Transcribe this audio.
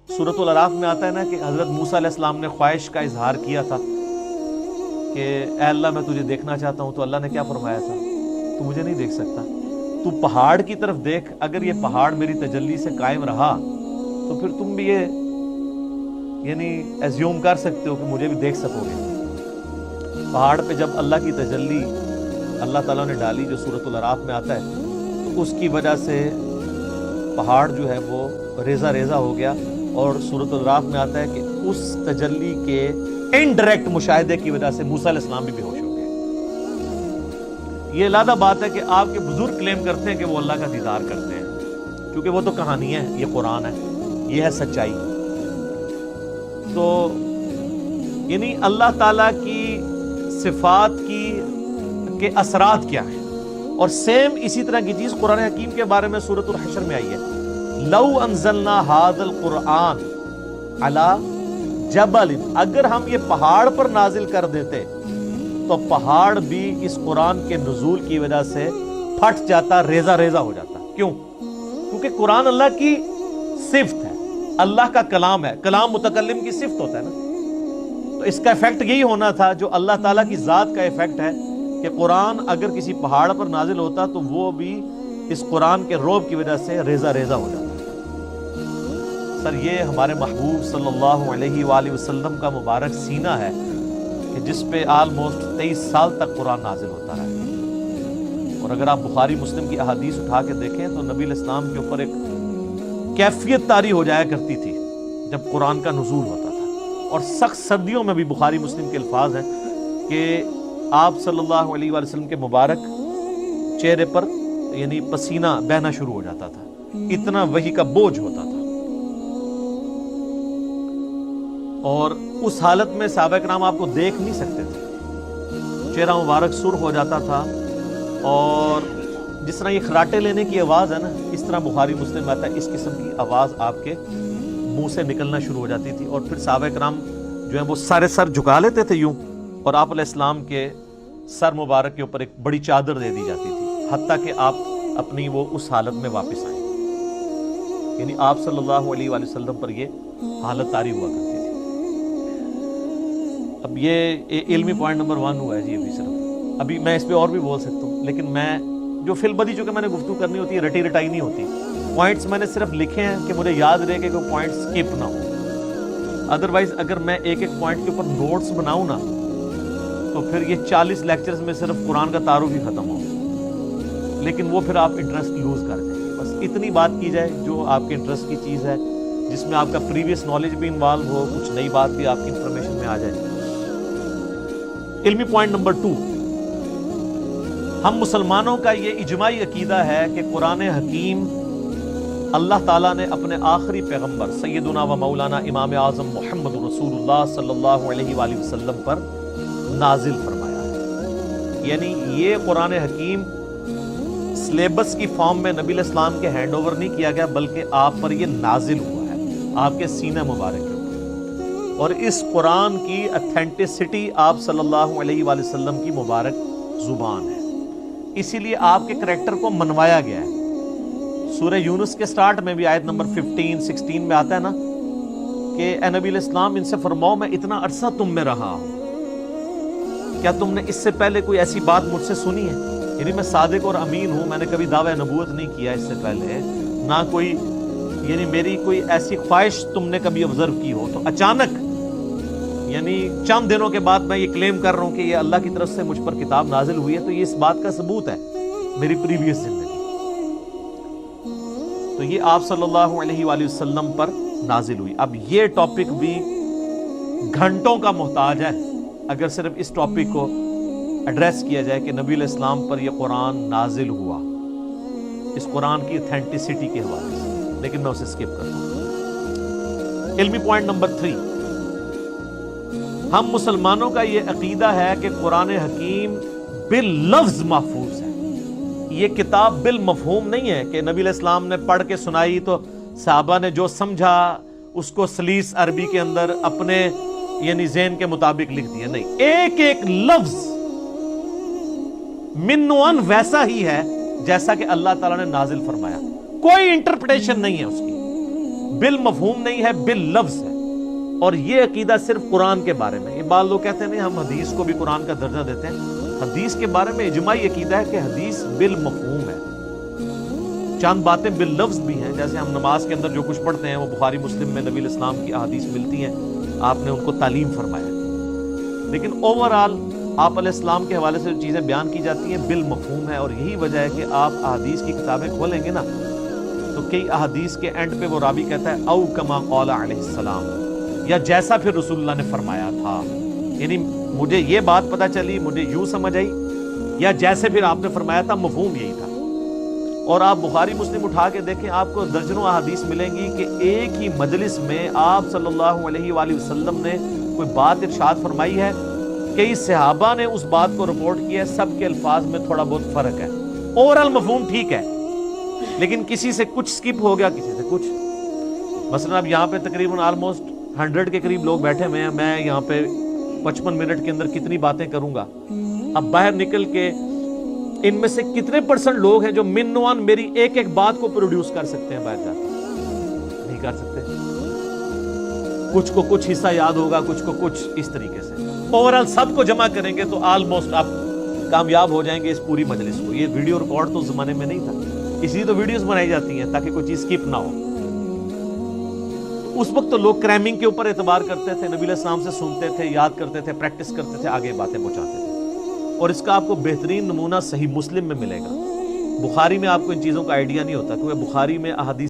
سورۃ الاعراف میں آتا ہے نا کہ حضرت موسیٰ علیہ السلام نے خواہش کا اظہار کیا تھا کہ اے اللہ میں تجھے دیکھنا چاہتا ہوں، تو اللہ نے کیا فرمایا تھا؟ تو مجھے نہیں دیکھ سکتا، تو پہاڑ کی طرف دیکھ، اگر یہ پہاڑ میری تجلی سے قائم رہا تو پھر تم بھی یہ ایزیوم کر سکتے ہو کہ مجھے بھی دیکھ سکو گے۔ پہاڑ پہ جب اللہ کی تجلی اللہ تعالیٰ نے ڈالی، جو سورۃ الاعراف میں آتا ہے، تو اس کی وجہ سے پہاڑ جو ہے وہ ریزہ ریزہ ہو گیا، اور سورۃ الاعراف میں آتا ہے کہ اس تجلی کے انڈائریکٹ مشاہدے کی وجہ سے موسیٰ علیہ السلام بھی بے ہوش ہو گئے۔ یہ علیحدہ بات ہے کہ آپ کے بزرگ کلیم کرتے ہیں کہ وہ اللہ کا دیدار کرتے ہیں، کیونکہ وہ تو کہانی ہے، یہ قرآن ہے، یہ ہے سچائی۔ تو یعنی اللہ تعالیٰ کی صفات کے اثرات کیا ہیں، اور سیم اسی طرح کی چیز قرآن حکیم کے بارے میں سورۃ الحشر میں آئی ہے، لو انزلنا ھذا القرآن علی جبل، اگر ہم یہ پہاڑ پر نازل کر دیتے تو پہاڑ بھی اس قرآن کے نزول کی وجہ سے پھٹ جاتا، ریزہ ریزہ ہو جاتا۔ کیوں؟ کیونکہ قرآن اللہ کی صفت ہے، اللہ کا کلام ہے، کلام متکلم کی صفت ہوتا ہے نا، تو اس کا ایفیکٹ یہی ہونا تھا جو اللہ تعالیٰ کی ذات کا ایفیکٹ ہے کہ قرآن اگر کسی پہاڑ پر نازل ہوتا تو وہ بھی اس قرآن کے روب کی وجہ سے ریزہ ریزہ ہو جاتا۔ سر یہ ہمارے محبوب صلی اللہ علیہ وآلہ وسلم کا مبارک سینہ ہے کہ جس پہ آلموسٹ 23 سال تک قرآن نازل ہوتا ہے، اور اگر آپ بخاری مسلم کی احادیث اٹھا کے دیکھیں تو نبی علیہ السلام کے اوپر ایک کیفیت طاری ہو جایا کرتی تھی جب قرآن کا نزول ہوتا تھا، اور سخت سردیوں میں بھی بخاری مسلم کے الفاظ ہیں کہ آپ صلی اللہ علیہ وآلہ وسلم کے مبارک چہرے پر پسینہ بہنا شروع ہو جاتا تھا، اتنا وحی کا بوجھ ہوتا تھا۔ اور اس حالت میں صحابہ کرام آپ کو دیکھ نہیں سکتے تھے، چہرہ مبارک سرخ ہو جاتا تھا، اور جس طرح یہ خراٹے لینے کی آواز ہے نا، اس طرح بخاری مسلم آتا ہے اس قسم کی آواز آپ کے منہ سے نکلنا شروع ہو جاتی تھی، اور پھر صحابہ کرام جو ہیں وہ سارے سر جھکا لیتے تھے یوں، اور آپ علیہ السلام کے سر مبارک کے اوپر ایک بڑی چادر دے دی جاتی تھی، حتیٰ کہ آپ اپنی وہ اس حالت میں واپس آئیں۔ یعنی آپ صلی اللہ علیہ وآلہ وسلم پر یہ حالت طاری ہوا کرتی تھی۔ اب یہ علمی پوائنٹ نمبر 1 ہوا ہے جی، ابھی صرف ابھی میں اس پہ اور بھی بول سکتا ہوں، لیکن میں جو فی البدی چونکہ میں نے گفتگو کرنی ہوتی ہے، رٹی رٹائی نہیں ہوتی، پوائنٹس میں نے صرف لکھے ہیں کہ مجھے یاد رہے کہ کوئی پوائنٹ سکپ نہ ہو، ادروائز اگر میں ایک ایک پوائنٹ کے اوپر نوٹس بناؤں نا تو پھر یہ 40 لیکچرز میں صرف قرآن کا تعارف ہی ختم ہو، لیکن وہ پھر آپ انٹرسٹ لوز کر جائیں گے۔ بس اتنی بات کی جائے جو آپ کے انٹرسٹ کی چیز ہے، جس میں آپ کا پریویس نالج بھی انوالو ہو، کچھ نئی بات بھی آپ کی انفارمیشن میں آ جائے۔ علمی پوائنٹ نمبر 2، ہم مسلمانوں کا یہ اجماعی عقیدہ ہے کہ قرآن حکیم اللہ تعالیٰ نے اپنے آخری پیغمبر سیدنا و مولانا امام اعظم محمد رسول اللہ صلی اللہ علیہ وآلہ وسلم پر نازل فرمایا ہے۔ یعنی یہ قرآن حکیم سلیبس کی فارم میں نبی علیہ السلام کے ہینڈ اوور نہیں کیا گیا، بلکہ آپ پر یہ نازل ہوا ہے، آپ کے سینہ مبارک کے اوپر، اور اس قرآن کی اتھینٹسٹی آپ صلی اللہ علیہ وآلہ وسلم کی مبارک زبان ہے، اسی لیے آپ کے کریکٹر کو منوایا گیا ہے۔ سورہ یونس کے سٹارٹ میں بھی آیت نمبر 15-16 میں آتا ہے نا کہ اے نبی علیہ السلام ان سے فرماؤ میں اتنا عرصہ تم میں رہا ہوں، کیا تم نے اس سے پہلے کوئی ایسی بات مجھ سے سنی ہے؟ یعنی میں صادق اور امین ہوں، میں نے کبھی دعویٰ نبوت نہیں کیا اس سے پہلے، نہ کوئی میری کوئی ایسی خواہش تم نے کبھی آبزرو کی ہو، تو اچانک چند دنوں کے بعد میں یہ کلیم کر رہا ہوں کہ یہ اللہ کی طرف سے مجھ پر کتاب نازل ہوئی ہے، تو یہ اس بات کا ثبوت ہے میری پریویس زندگی۔ تو یہ آپ صلی اللہ علیہ وآلہ وسلم پر نازل ہوئی۔ اب یہ ٹاپک بھی گھنٹوں کا محتاج ہے اگر صرف اس ٹاپک کو ایڈریس کیا جائے کہ نبی علیہ السلام پر یہ قرآن نازل ہوا، اس قرآن کی اتھینٹسٹی کے حوالے سے، لیکن میں اسے سکپ کرتا ہوں۔ علمی پوائنٹ نمبر 3، ہم مسلمانوں کا یہ عقیدہ ہے کہ قرآن حکیم باللفظ محفوظ ہے، یہ کتاب بالمفہوم نہیں ہے کہ نبی علیہ السلام نے پڑھ کے سنائی تو صحابہ نے جو سمجھا اس کو سلیس عربی کے اندر اپنے ذہن کے مطابق لکھ دیا، نہیں، ایک ایک لفظ منوان ویسا ہی ہے جیسا کہ اللہ تعالیٰ نے نازل فرمایا، کوئی انٹرپریٹیشن نہیں ہے اس کی، بالمفہوم نہیں ہے، باللفظ ہے. اور یہ عقیدہ صرف قرآن کے بارے میں. یہ بعض لوگ کہتے ہیں نہیں ہم حدیث کو بھی قرآن کا درجہ دیتے ہیں. حدیث کے بارے میں اجماعی عقیدہ ہے کہ حدیث بالمفہوم ہے. چند باتیں باللفظ بھی ہیں، جیسے ہم نماز کے اندر جو کچھ پڑھتے ہیں وہ بخاری مسلم میں نبی الاسلام کی احادیث ملتی ہیں، آپ نے ان کو تعلیم فرمایا. لیکن اوورآل آپ علیہ السلام کے حوالے سے جو چیزیں بیان کی جاتی ہیں بالمفہوم ہے. اور یہی وجہ ہے کہ آپ احادیث کی کتابیں کھولیں گے نا تو کئی احادیث کے اینڈ پہ وہ راوی کہتا ہے او کما قال علیہ السلام، یا جیسا پھر رسول اللہ نے فرمایا تھا. یعنی مجھے یہ بات پتہ چلی، مجھے یوں سمجھ آئی، یا جیسے پھر آپ نے فرمایا تھا، مفہوم یہی تھا. اور آپ بخاری مسلم اٹھا کے دیکھیں، آپ کو درجنوں احادیث ملیں گی کہ ایک ہی مجلس میں آپ صلی اللہ علیہ وآلہ وسلم نے کوئی بات ارشاد فرمائی ہے، کئی صحابہ نے اس بات کو رپورٹ کیا ہے، سب کے الفاظ میں تھوڑا بہت فرق ہے. اوورال مفہوم ٹھیک ہے، لیکن کسی سے کچھ سکپ ہو گیا، کسی سے کچھ. مثلا اب یہاں پہ تقریباً آلموسٹ 100 کے قریب لوگ بیٹھے ہوئے ہیں. میں یہاں پہ 55 منٹ کے اندر کتنی باتیں کروں گا؟ اب باہر نکل کے ان میں سے کتنے % لوگ ہیں جو منوان میری ایک ایک بات کو پروڈیوس کر سکتے ہیں؟ باہر جا کے نہیں کر سکتے. کچھ کو کچھ حصہ یاد ہوگا، کچھ کو کچھ. اس طریقے سے اوورال سب کو جمع کریں گے تو آلموسٹ آپ کامیاب ہو جائیں گے اس پوری مجلس کو. یہ ویڈیو ریکارڈ تو اس زمانے میں نہیں تھا، اس لیے تو ویڈیوز بنائی جاتی ہیں تاکہ کوئی چیز سکپ نہ ہو. اس وقت تو لوگ کریمنگ کے اوپر اعتبار کرتے تھے، نبی علیہ السلام سے سنتے تھے، یاد کرتے تھے، پریکٹس کرتے تھے، آگے باتیں پہنچاتے تھے. اور اس کا آپ کو بہترین نمونہ صحیح مسلم میں ملے گا. بخاری میں آپ کو ان چیزوں کا آئیڈیا نہیں ہوتا، کیونکہ بخاری میں احادیث